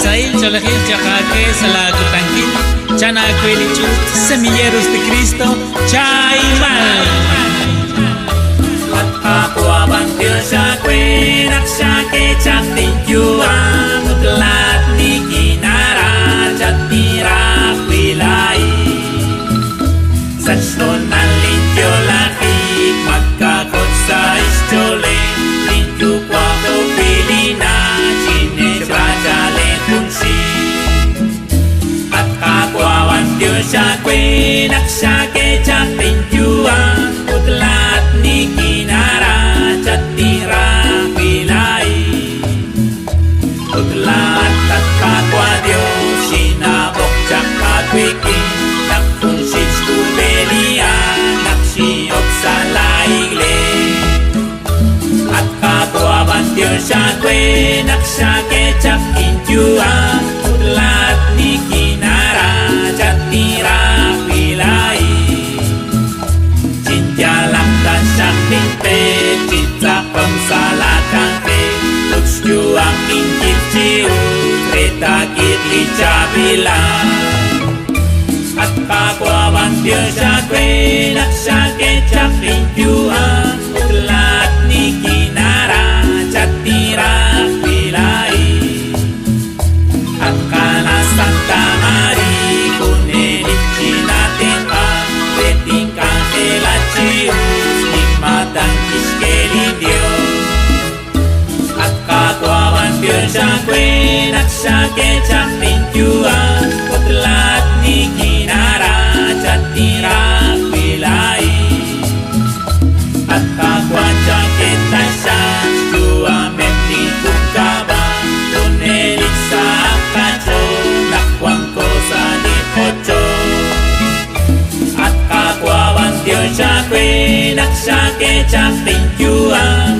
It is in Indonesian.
Sail cholajil chakake salaku tanquil chana cuelichut semilleros de Cristo chaimal Papua bantil shakwe nakshake chatin jua mutlat ni kinara chatira wilai Sachton alintyo laki magkakot sa istole Linju kwa pilina chine brajale kunsi At kakwawan diyo shakwe nakshake chatin jua mutlat ni kinara chatira wilai Utlat at kakwa diyo sinabok chakatwiki Nakpunsit skubelia naksiyok sa laigle At kakwawan diyo shakwe nakshake chakin jua Utlat ni kinara chatira wilai Cinjalak dan syakting pe Cinta pemsalatan pe Tujuang injil ciu Kereta kitli cabila At kakwawan diyo syakwe Naksyake chaking jua Utlat ni kinara chatira wilai At kana Santa Mari Kunenik cinatin pa Reting kahela ciu Nikmatang kiskelindio At kakwawan diyo syakwe Naksyake chaking jua Utlat ni kinara chatira wilai At kakwan syakit tasya Jua meti kukaba Kunelik sa kacho Nakwang ko sa nipocho At kakwawan diyo syakwe Naksyake chaking jua